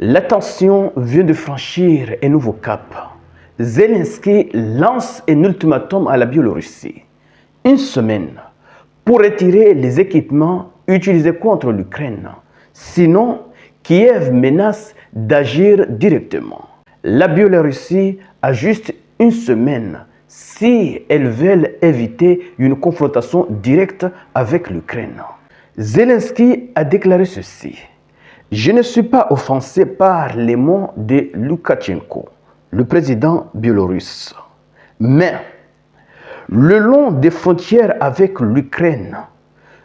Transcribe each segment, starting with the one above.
La tension vient de franchir un nouveau cap. Zelensky lance un ultimatum à la Biélorussie. Une semaine pour retirer les équipements utilisés contre l'Ukraine. Sinon, Kiev menace d'agir directement. La Biélorussie a juste une semaine si elles veulent éviter une confrontation directe avec l'Ukraine. Zelensky a déclaré ceci. Je ne suis pas offensé par les mots de Loukachenko, le président biélorusse. Mais le long des frontières avec l'Ukraine,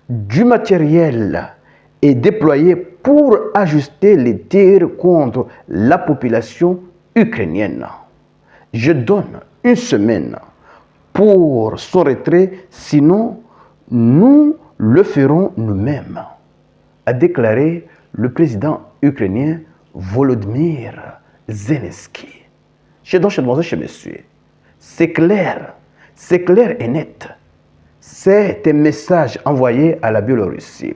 du matériel est déployé pour ajuster les tirs contre la population ukrainienne. Je donne une semaine pour son retrait, sinon nous le ferons nous-mêmes, a déclaré le président ukrainien Volodymyr Zelensky. Chez monsieur, c'est clair et net. C'est un message envoyé à la Biélorussie.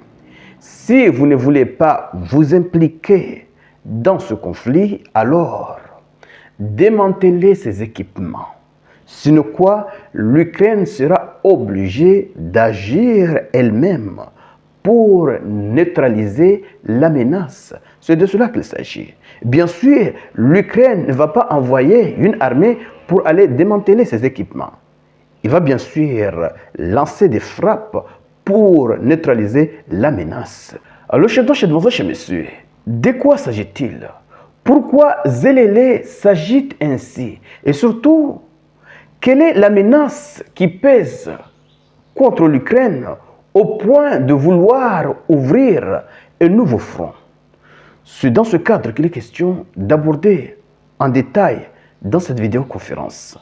Si vous ne voulez pas vous impliquer dans ce conflit, alors démantelez ces équipements. Sinon quoi, l'Ukraine sera obligée d'agir elle-même pour neutraliser la menace. C'est de cela qu'il s'agit. Bien sûr, l'Ukraine ne va pas envoyer une armée pour aller démanteler ses équipements. Il va bien sûr lancer des frappes pour neutraliser la menace. Alors, monsieur, de quoi s'agit-il? Pourquoi Zelensky s'agite ainsi? Et surtout, quelle est la menace qui pèse contre l'Ukraine au point de vouloir ouvrir un nouveau front? C'est dans ce cadre qu'il est question d'aborder en détail dans cette vidéoconférence.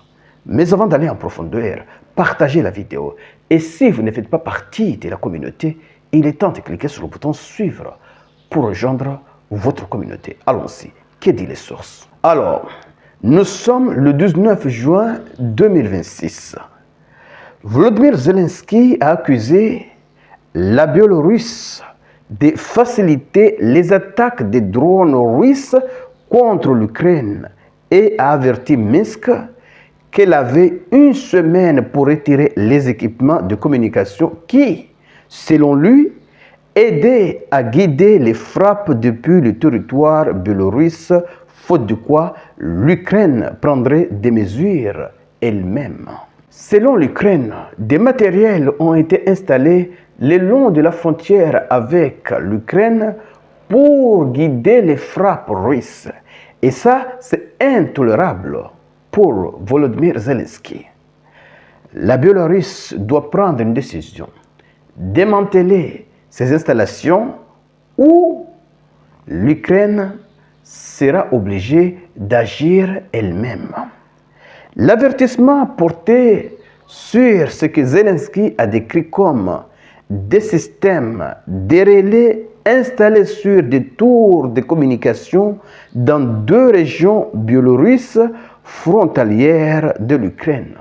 Mais avant d'aller en profondeur, partagez la vidéo. Et si vous ne faites pas partie de la communauté, il est temps de cliquer sur le bouton suivre pour rejoindre votre communauté. Allons-y. Que dit les sources? Alors, nous sommes le 19 juin 2026. Volodymyr Zelensky a accusé la Biélorusse de faciliter les attaques des drones russes contre l'Ukraine et a averti Minsk qu'elle avait une semaine pour retirer les équipements de communication qui, selon lui, aidaient à guider les frappes depuis le territoire biélorusse, faute de quoi l'Ukraine prendrait des mesures elle-même. Selon l'Ukraine, des matériels ont été installés le long de la frontière avec l'Ukraine pour guider les frappes russes. Et ça, c'est intolérable pour Volodymyr Zelensky. La Biélorusse doit prendre une décision, démanteler ces installations ou l'Ukraine sera obligée d'agir elle-même. L'avertissement porté sur ce que Zelensky a décrit comme des systèmes de relais installés sur des tours de communication dans deux régions biélorusses frontalières de l'Ukraine.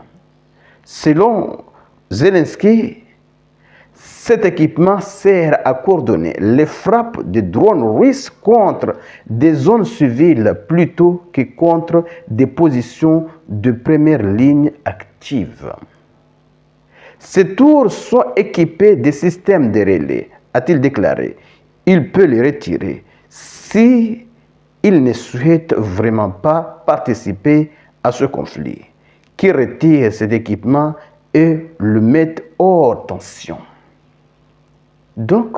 Selon Zelensky, cet équipement sert à coordonner les frappes de drones russes contre des zones civiles plutôt que contre des positions de première ligne actives. Ces tours sont équipés de systèmes de relais, a-t-il déclaré. Il peut les retirer si il ne souhaite vraiment pas participer à ce conflit, qui retire cet équipement et le met hors tension. Donc,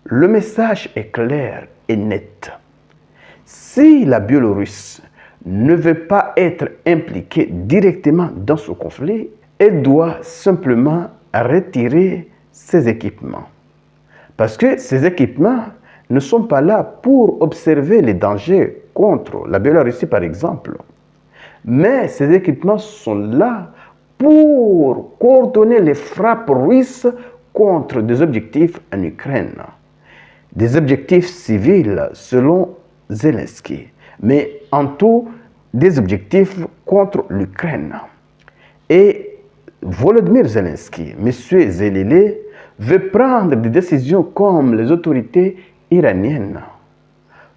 le message est clair et net. Si la Biélorusse ne veut pas être impliquée directement dans ce conflit, elle doit simplement retirer ses équipements. Parce que ces équipements ne sont pas là pour observer les dangers contre la Biélorussie, par exemple. Mais ces équipements sont là pour coordonner les frappes russes contre des objectifs en Ukraine. Des objectifs civils selon Zelensky, mais en tout des objectifs contre l'Ukraine. Et Volodymyr Zelensky, M. Zelensky, veut prendre des décisions comme les autorités iraniennes.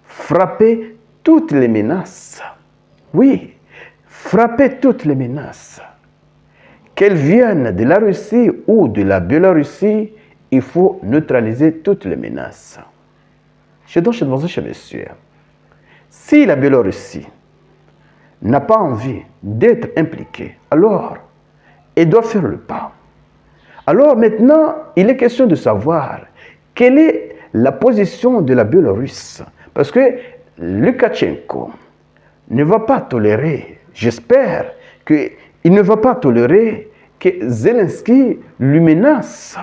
Frapper toutes les menaces. Oui, frapper toutes les menaces. Qu'elles viennent de la Russie ou de la Biélorussie, il faut neutraliser toutes les menaces. Je donne chez messieurs. Si la Biélorussie n'a pas envie d'être impliquée, alors elle doit faire le pas. Alors maintenant, il est question de savoir quelle est la position de la Biélorusse. Parce que Loukachenko ne va pas tolérer, j'espère qu'il ne va pas tolérer que Zelensky lui menace,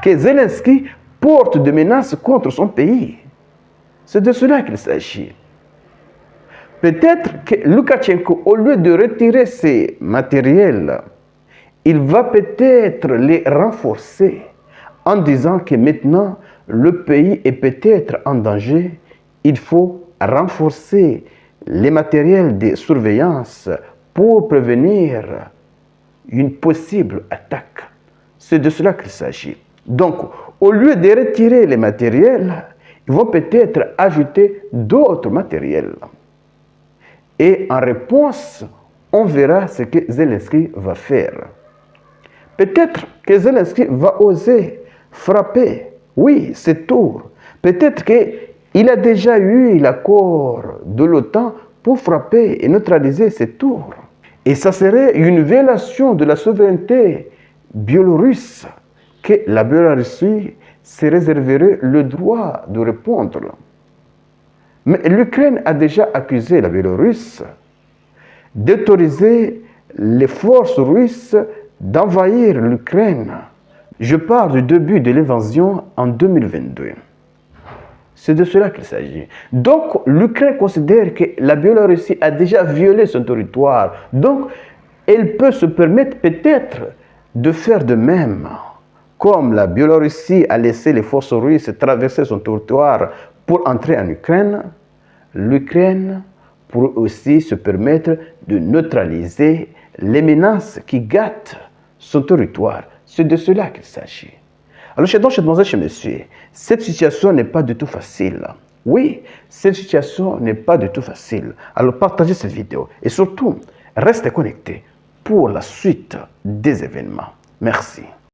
que Zelensky porte des menaces contre son pays. C'est de cela qu'il s'agit. Peut-être que Loukachenko, au lieu de retirer ses matériels, il va peut-être les renforcer en disant que maintenant le pays est peut-être en danger. Il faut renforcer les matériels de surveillance pour prévenir une possible attaque. C'est de cela qu'il s'agit. Donc, au lieu de retirer les matériels, ils vont peut-être ajouter d'autres matériels. Et en réponse, on verra ce que Zelensky va faire. Peut-être que Zelensky va oser frapper, oui, ses tours. Peut-être qu'il a déjà eu l'accord de l'OTAN pour frapper et neutraliser ses tours. Et ça serait une violation de la souveraineté biélorusse que la Biélorussie se réserverait le droit de répondre. Mais l'Ukraine a déjà accusé la Biélorusse d'autoriser les forces russes d'envahir l'Ukraine. Je parle du début de l'invasion en 2022. C'est de cela qu'il s'agit. Donc, l'Ukraine considère que la Biélorussie a déjà violé son territoire. Donc, elle peut se permettre peut-être de faire de même. Comme la Biélorussie a laissé les forces russes traverser son territoire pour entrer en Ukraine, l'Ukraine pourrait aussi se permettre de neutraliser les menaces qui gâtent son territoire. C'est de cela qu'il s'agit. Alors, chez mademoiselle, chez monsieur, cette situation n'est pas du tout facile. Oui, cette situation n'est pas du tout facile. Alors, partagez cette vidéo et surtout, restez connectés pour la suite des événements. Merci.